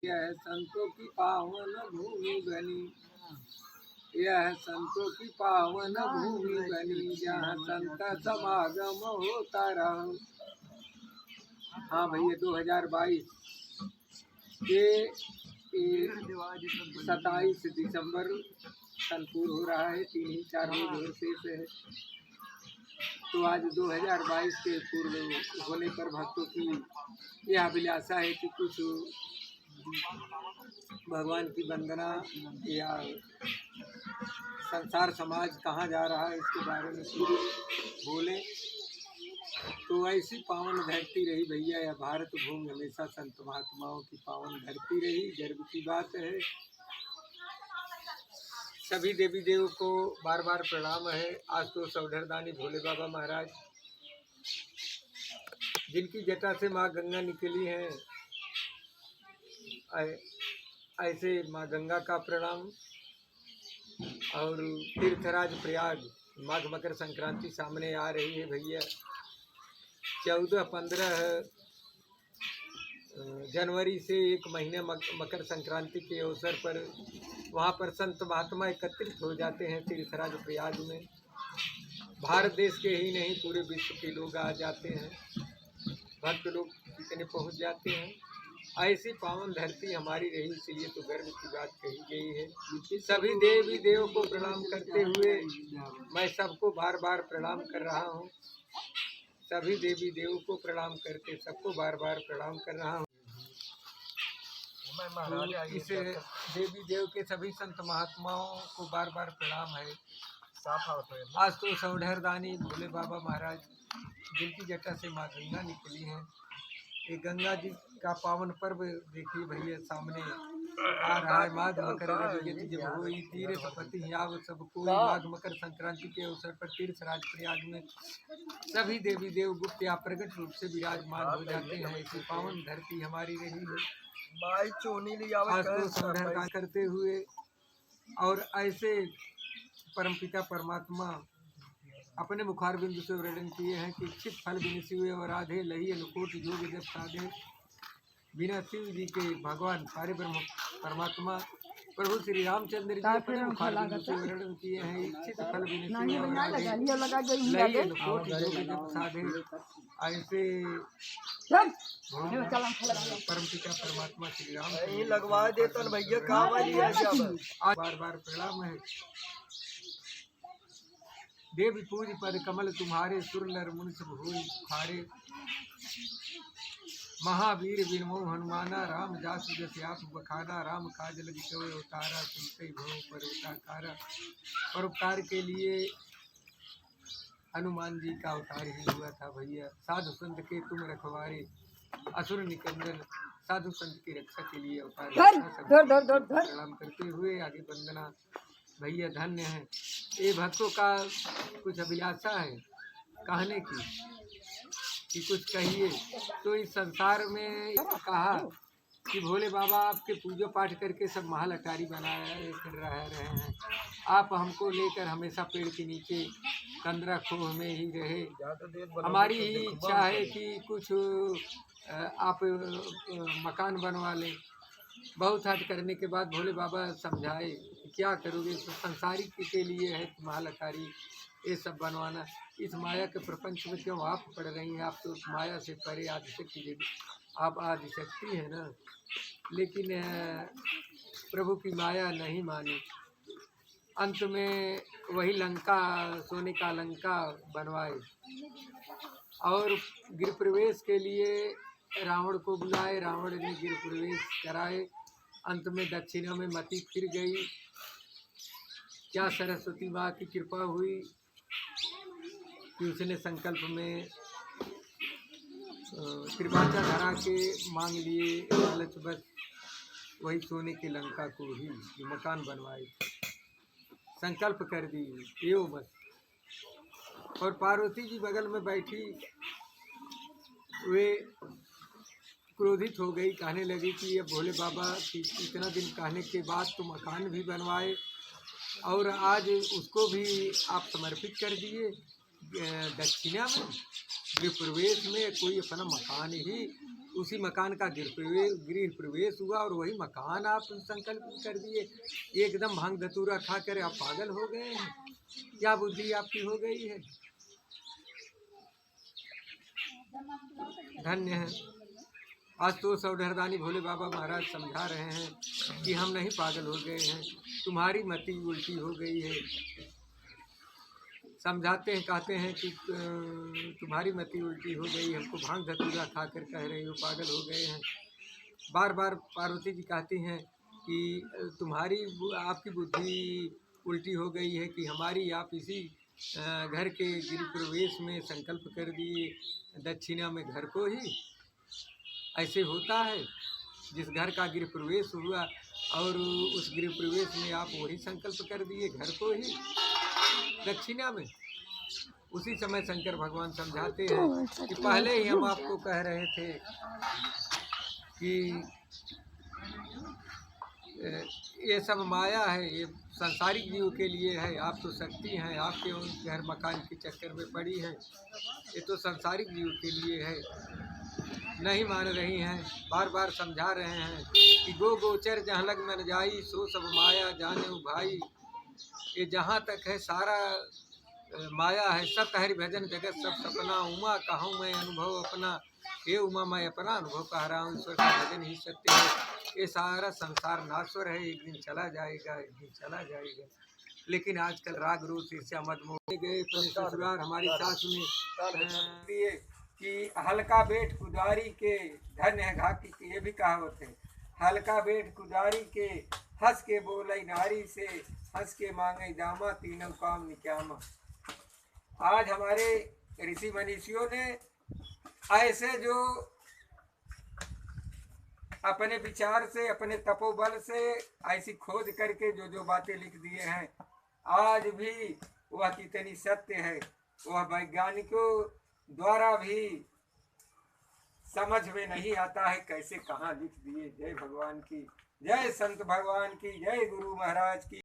यह संतों की पावन भूमि बनी, यह संतों की पावन भूमि बनी, जहाँ संत समागम होता रहो। हाँ भैया, 2022 के 27 दिसंबर कल हो रहा है, 3 ही 4 रोज और शेष है। तो आज 2022 के पूर्व होने पर भक्तों की यह अभिलाषा है कि कुछ भगवान की वंदना या संसार समाज कहाँ जा रहा है इसके बारे में कुछ बोले। तो ऐसी पावन धरती रही भैया, यह भारत भूमि हमेशा संत महात्माओं की पावन धरती रही। गर्व की बात है। सभी देवी देव को बार बार प्रणाम है। आज तो सौधरदानी भोले बाबा महाराज जिनकी जटा से माँ गंगा निकली है, ऐसे माँ गंगा का प्रणाम। और तीर्थराज प्रयाग माघ मकर संक्रांति सामने आ रही है भैया। 14-15 जनवरी से एक महीने मकर संक्रांति के अवसर पर वहाँ पर संत महात्मा एकत्रित हो जाते हैं तीर्थराज प्रयाग में। भारत देश के ही नहीं पूरे विश्व के लोग आ जाते हैं, भक्त लोग कितने पहुँच जाते हैं। ऐसी पावन धरती हमारी रही, इसलिए तो गर्व की बात कही गई है। सभी देवी देव को प्रणाम करते हुए मैं सबको बार बार प्रणाम कर रहा हूँ। सभी देवी देव को प्रणाम करके सबको बार बार प्रणाम कर रहा हूँ। तो इस देवी देव के सभी संत महात्माओं को बार बार प्रणाम है। आज तो सौधरदानी भोले बाबा महाराज जिनकी जटा से माँ गंगा निकली है, ये गंगा जी का पावन पर्व देखिए भैया सामने आ रहा है। माघ मकर जब हुई तीर्थपति आव सब कोई, माघ मकर संक्रांति के अवसर पर तीर्थराज प्रयाग में सभी देवी देव गुप्त या प्रकट रूप से विराजमान हो जाते हैं। ऐसी पावन धरती हमारी रही है। आज तो सौधरदान करते हुए और ऐसे परमपिता परमात्मा अपने मुखार बिंदु से वर्णन किए हैं कि इच्छित फल बिन हुए और राधे लही अनुकोट योग जब साधे। बिना शिव जी के भगवान सारे ब्रह्म परमात्मा प्रभु श्री रामचंद्र जी अपने मुखार बिंदु से वर्णन किए हैं। इच्छित फल बिन हुए और राधे लही अनुकोट योग जब साधे। ऐसे परमपिता परमात्मा श्री राम लगवा देता भैया। बार बार प्रणाम है। देवी पूज पद कमल तुम्हारे, सुर नर मुनि सब होई पुकारे। महावीर विनमो हनुमाना, राम जासु जस आप बखाना। राम काज लगी कवे उतारा, सुनते भव परोपकार। परोपकार के लिए हनुमान जी का अवतार ही हुआ था भैया। साधु संत के तुम रखवारे, असुर निकंदन साधु संत की रक्षा के लिए अवतार। प्रणाम करते हुए आगे वंदना भैया। धन्य है। ये भक्तों का कुछ अभिलाषा है कहने की कि कुछ कहिए। तो इस संसार में कहा कि भोले बाबा आपके पूजा पाठ करके सब महल अटारी बनाए कर रहे हैं, आप हमको लेकर हमेशा पेड़ के नीचे कंदरा खोह में ही रहे। हमारी ही इच्छा है कि कुछ आप मकान बनवा लें। बहुत हद करने के बाद भोले बाबा समझाए क्या करोगे, तो संसारिक के लिए है महल अटारी ये सब बनवाना। इस माया के प्रपंच में क्यों आप पड़ रही हैं? आप तो माया से परे आदिशक्ति देवी, आप आदिशक्ति है ना। लेकिन प्रभु की माया नहीं मानी। अंत में वही लंका, सोने का लंका बनवाए और गृह प्रवेश के लिए रावण को बुलाए। रावण ने गृह प्रवेश कराए। अंत में दक्षिणा में मति फिर गई। क्या सरस्वती माँ की कृपा हुई कि उसने संकल्प में त्रिभाषा धरा के मांग लिए लालच बस वही सोने की लंका को ही जो मकान बनवाए संकल्प कर दी यो बस। और पार्वती जी बगल में बैठी, वे क्रोधित हो गई, कहने लगी कि ये भोले बाबा की इतना दिन कहने के बाद तो मकान भी बनवाए और आज उसको भी आप समर्पित कर दिए दक्षिणा में। गृह प्रवेश में कोई अपना मकान ही, उसी मकान का गृह प्रवेश हुआ और वही मकान आप संकल्प कर दिए। एकदम भांग धतूरा खा कर आप पागल हो गए हैं, क्या बुद्धि आपकी हो गई है? धन्य है। आज तो सौधरदानी भोले बाबा महाराज समझा रहे हैं कि हम नहीं पागल हो गए हैं, तुम्हारी मति उल्टी हो गई है। समझाते हैं, कहते हैं कि तुम्हारी मति उल्टी हो गई, हमको भांग धतूरा खा कर कह रहे हो पागल हो गए हैं। बार बार पार्वती जी कहती हैं कि तुम्हारी आपकी बुद्धि उल्टी हो गई है कि हमारी आप इसी घर के गृह प्रवेश में संकल्प कर दिए, दक्षिणा में घर को ही। ऐसे होता है, जिस घर का गृह प्रवेश हुआ और उस गृह प्रवेश में आप वही संकल्प कर दिए, घर को ही दक्षिणा में। उसी समय शंकर भगवान समझाते हैं कि पहले ही हम आपको कह रहे थे कि ये सब माया है, ये संसारिक जीव के लिए है। आप तो शक्ति हैं, आपके उन घर मकान के चक्कर में पड़ी हैं, ये तो संसारिक जीव के लिए है। नहीं मान रही हैं, बार बार समझा रहे हैं कि गो गोचर जहाँ लग मन जाई, सो सब माया जाने भाई। ये जहाँ तक है सारा माया है, सब हरि भजन जगत सब सपना। उमा कहूँ मैं अनुभव अपना, ये उमा मैं अपना अनुभव कह रहा हूँ, ईश्वर का भजन ही सत्य है। ये सारा संसार नाश्वर है, एक दिन चला जाएगा, एक दिन चला जाएगा। लेकिन आजकल राग रोज ईर्ष्या मद मोह गए अपने ससुराल। हमारी सास ने कि हल्का बेट कुदारी के, धन्य है घा की, ये भी कहावत है। हल्का बेट कुदारी के, हंस के बोले नारी से, हंस के मांगे दामा, तीनों काम निक्यामा। आज हमारे ऋषि मनीषियों ने ऐसे जो अपने विचार से, अपने तपोबल से ऐसी खोज करके जो बातें लिख दिए हैं, आज भी वह कितनी सत्य है, वह वैज्ञानिकों द्वारा भी समझ में नहीं आता है कैसे कहाँ लिख दिए। जय भगवान की, जय संत भगवान की, जय गुरु महाराज की।